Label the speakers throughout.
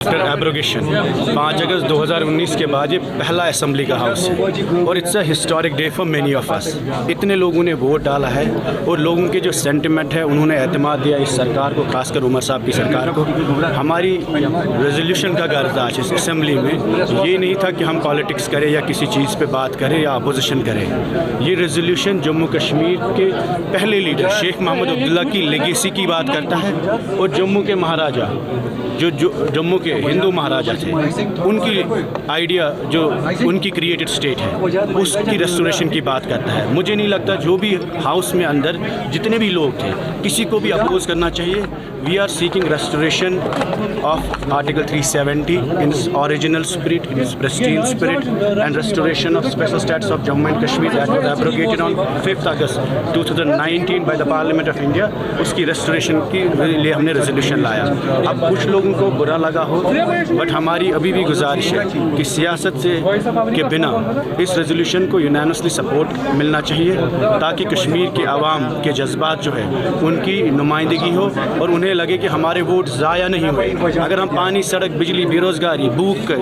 Speaker 1: After abrogation 5 August 2019 के बाद ये पहला असेंबली का हाउस है और it's a historic day for many of us. इतने लोगों ने वोट डाला है और लोगों के जो सेंटिमेंट है उन्होंने एतमाद दिया इस सरकार को, खासकर उमर साहब की सरकार को। हमारी रेजोल्यूशन का गर्ज आज इस असेंबली में ये नहीं था कि हम पॉलिटिक्स करें या किसी चीज़ पे बात करें या अपोजिशन करें। ये रेजोल्यूशन जम्मू कश्मीर के पहले लीडर शेख मोहम्मद अब्दुल्ला की लेगेसी की बात करता है और जम्मू के महाराजा जो जम्मू के हिंदू महाराजा थे उनकी आइडिया जो उनकी क्रिएटेड स्टेट है उसकी रेस्टोरेशन की बात करता है। मुझे नहीं लगता जो भी हाउस में अंदर जितने भी लोग थे किसी को भी अपोज करना चाहिए। We are seeking restoration of article 370 in its original spirit, in its pristine spirit and restoration of special status of Jammu and Kashmir that was abrogated on 5 August 2019 by the parliament of India. उसकी restoration के लिए हमने resolution लाया। अब कुछ लोगों को बुरा लगा हो बट हमारी अभी भी गुजारिश है कि सियासत से के बिना इस रेजोल्यूशन को यूनानिमसली सपोर्ट मिलना चाहिए ताकि कश्मीर के आवाम के जज्बात जो है उनकी नुमाइंदगी हो और उन्हें लगे कि हमारे वोट ज़ाया नहीं हुए। अगर हम पानी, सड़क, बिजली, बेरोज़गारी, भूख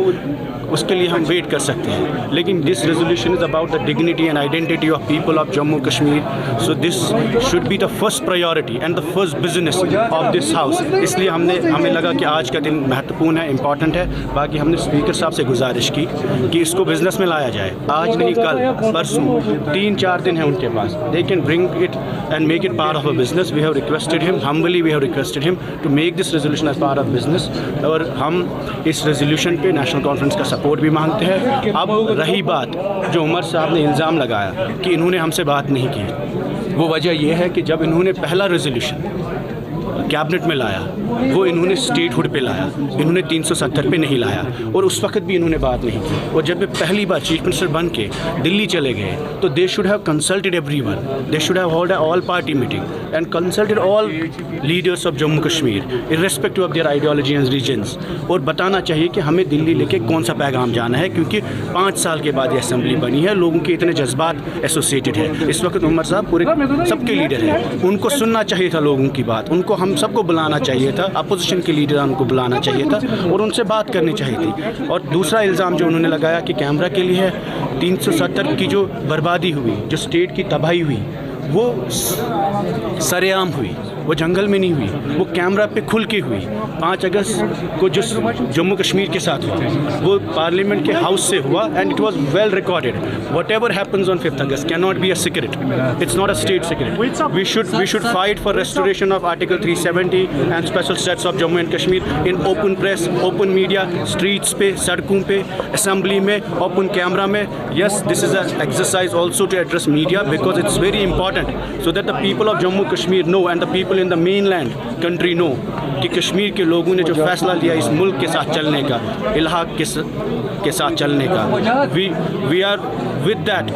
Speaker 1: उसके लिए हम वेट कर सकते हैं, लेकिन this resolution is about the dignity and identity of people of Jammu Kashmir. So this should be the first priority and the first business of this house. इसलिए हमें लगा कि आज का दिन महत्वपूर्ण है, इम्पॉर्टेंट है। बाकी हमने स्पीकर साहब से गुजारिश की कि इसको बिजनेस में लाया जाए। आज नहीं, कल, परसों, 3-4 दिन है उनके पास। They can bring it and make it part of a business. We have requested him, humbly we have requested him to make this resolution as part of business. और हम इस रेजोल्यूशन पे नेशनल कॉन्फ्रेंस का support भी मांगते हैं। अब रही बात जो उमर साहब ने इल्ज़ाम लगाया कि इन्होंने हमसे बात नहीं की, वो वजह यह है कि जब इन्होंने पहला रेजोल्यूशन कैबिनेट में लाया वो इन्होंने स्टेटहुड पे लाया, इन्होंने 370 पे नहीं लाया और उस वक्त भी इन्होंने बात नहीं की। और जब वे पहली बार चीफ मिनिस्टर बन के दिल्ली चले गए तो they should have consulted everyone, they should have hold all party meeting and consulted all leaders of Jammu Kashmir irrespective of their ideology and regions. और बताना चाहिए कि हमें दिल्ली लेके कौन सा पैगाम जाना है, क्योंकि 5 साल के बाद ये असेंबली बनी है, लोगों के इतने जज्बात एसोसिएटेड है। इस वक्त उमर साहब पूरे सबके लीडर हैं, उनको सुनना चाहिए था लोगों की बात, उनको हम सबको बुलाना चाहिए था, अपोजिशन के लीडर को बुलाना चाहिए था और उनसे बात करनी चाहिए थी। और दूसरा इल्ज़ाम जो उन्होंने लगाया कि कैमरा के लिए है, 370 की जो बर्बादी हुई, जो स्टेट की तबाही हुई, वो सरेआम हुई, वो जंगल में नहीं हुई, वो कैमरा पे खुल के हुई। 5 अगस्त को जो जम्मू कश्मीर के साथ हुआ वो पार्लियामेंट के हाउस से हुआ and it was well recorded. Whatever happens on 5 August can not be a secret, it's not a state secret. We should fight for restoration of article 370 and special status of Jammu and Kashmir in open press, open media, streets पे, सड़कों पे, assembly में, open camera में। Yes, this is an exercise also to address media because it's very important so that the people of Jammu Kashmir know and the people in the mainland country know कि कश्मीर के लोगों ने जो फैसला लिया इस मुल्क के साथ चलने का, इलाक़ के साथ चलने का, we are with that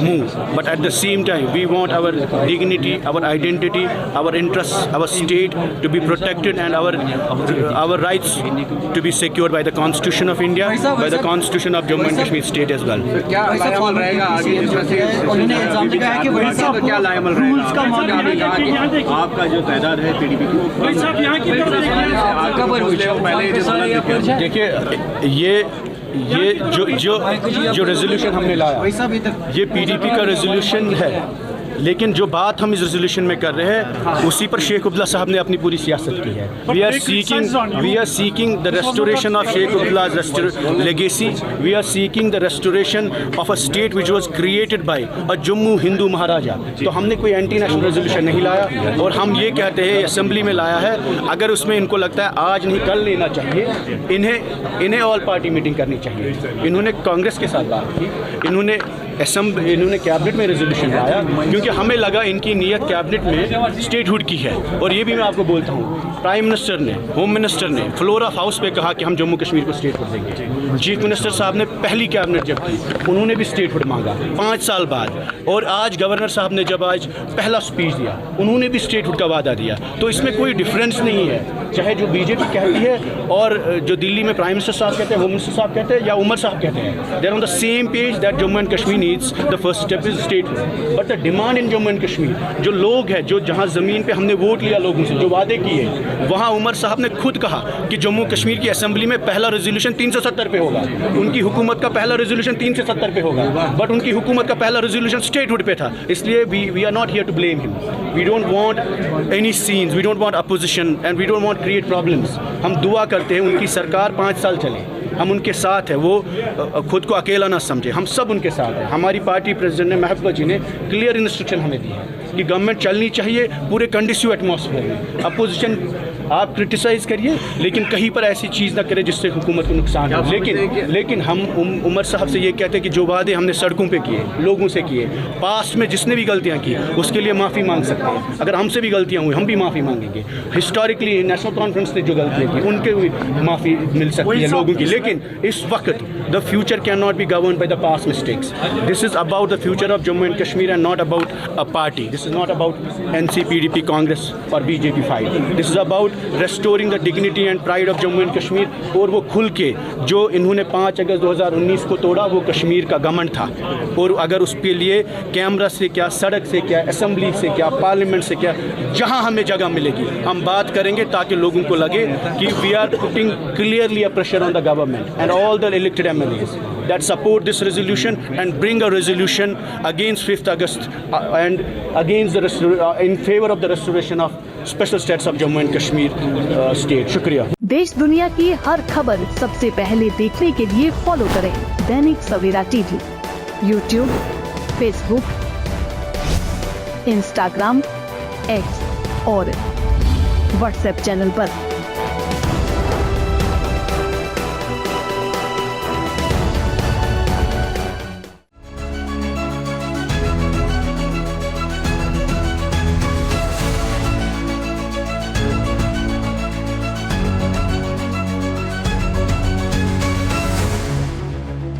Speaker 1: move, but at the same time we want our dignity, our identity, our interests, our state to be protected and our rights to be secured by the Constitution of India, by the Constitution of Jammu and Kashmir state as well.
Speaker 2: क्या लायमल रहेगा आगे? उन्होंने इल्ज़ाम लगाया कि वही साहब क्या लायमल रहेगा? आपका जो तादाद है पीडीपी की,
Speaker 1: देखिए ये जो रेजोल्यूशन हमने लाया ये पीडीपी का रेजोल्यूशन है, लेकिन जो बात हम इस रेजोल्यूशन में कर रहे हैं उसी पर शेख अब्दुल्ला साहब ने अपनी पूरी सियासत की है। We are seeking the restoration of Sheikh Abdullah's legacy. We are seeking the restoration of a state which was created by a Jammu Hindu Maharaja. तो हमने कोई एंटी नेशनल रेजोल्यूशन नहीं लाया और हम ये कहते हैं असेंबली में लाया है। अगर उसमें इनको लगता है आज नहीं कल लेना चाहिए, इन्हें ऑल पार्टी मीटिंग करनी चाहिए। इन्होंने कांग्रेस के साथ बात की, इन्होंने कैबिनेट में रेजोल्यूशन लाया क्योंकि हमें लगा इनकी नीयत कैबिनेट में स्टेटहुड की है। और ये भी मैं आपको बोलता हूँ, प्राइम मिनिस्टर ने, होम मिनिस्टर ने फ्लोर ऑफ हाउस पे कहा कि हम जम्मू कश्मीर को स्टेटहुड देंगे। चीफ मिनिस्टर साहब ने पहली कैबिनेट जब की उन्होंने भी स्टेटहुड मांगा 5 साल बाद। और आज गवर्नर साहब ने जब आज पहला स्पीच दिया उन्होंने भी स्टेटहुड का वादा दिया। तो इसमें कोई डिफरेंस नहीं है, चाहे जो बीजेपी कहती है और जो दिल्ली में प्राइम मिनिस्टर साहब कहते हैं, होम मिनिस्टर साहब कहते हैं या उमर साहब कहते हैं, they are on the same page that Jammu and Kashmir needs the first step is statehood, but the demand demand in Jammu and Kashmir, जो लोग हैं, जो जहाँ ज़मीन पे हमने वोट लिया लोगों से, जो वादे किए, वहाँ उमर साहब ने खुद कहा कि जम्मू कश्मीर की असेंबली में पहला रेजोल्यूशन 370 पे होगा। उनकी हुकूमत का पहला रेजोल्यूशन 370 पे होगा, बट उनकी हुकूमत का पहला रेजोल्यूशन स्टेटहुड पे था। इसलिए we are not here to blame him. We don't want any scenes, we don't want opposition and we don't want create problems. हम दुआ करते हैं उनकी सरकार 5 साल चले, हम उनके साथ हैं, वो खुद को अकेला ना समझे, हम सब उनके साथ हैं। हमारी पार्टी प्रेसिडेंट ने, महबूबा जी ने क्लियर इंस्ट्रक्शन हमें दी है कि गवर्नमेंट चलनी चाहिए पूरे कंडीसिव एटमॉस्फेयर में। अपोजिशन आप क्रिटिसाइज़ करिए, लेकिन कहीं पर ऐसी चीज़ ना करें जिससे हुकूमत को नुकसान हो। लेकिन हम उमर साहब से ये कहते हैं कि जो वादे हमने सड़कों पे किए, लोगों से किए, पास्ट में जिसने भी गलतियाँ की उसके लिए माफ़ी मांग सकते हैं। अगर हमसे भी गलतियाँ हुई हम भी माफ़ी मांगेंगे। हिस्टोरिकली नेशनल कॉन्फ्रेंस ने जो गलतियाँ की उनके भी माफ़ी मिल सकती है लोगों की। लेकिन इस वक्त the future can not be govern by the past mistakes. This is about the future of Jammu and Kashmir and not about a party. This is not about NCPDP, Congress और BJP fight. This is about restoring the dignity and pride of Jammu and Kashmir. और वो खुल के जो इन्होंने 5 August 2019 को तोड़ा, वो कश्मीर का घमंड था। और अगर उसके लिए कैमरा से क्या, सड़क से क्या, असेंबली से क्या, पार्लियामेंट से क्या, जहां हमें जगह मिलेगी हम बात करेंगे, ताकि लोगों को लगे कि we are putting clearly a pressure on the government and all the elected MLAs that support this resolution and bring a resolution against 5th August and against the in favor of the restoration of special status of Jammu and Kashmir state. शुक्रिया।
Speaker 3: देश दुनिया की हर खबर सबसे पहले देखने के लिए फॉलो करें Dainik Savera TV, YouTube, Facebook, Instagram, X और WhatsApp चैनल पर।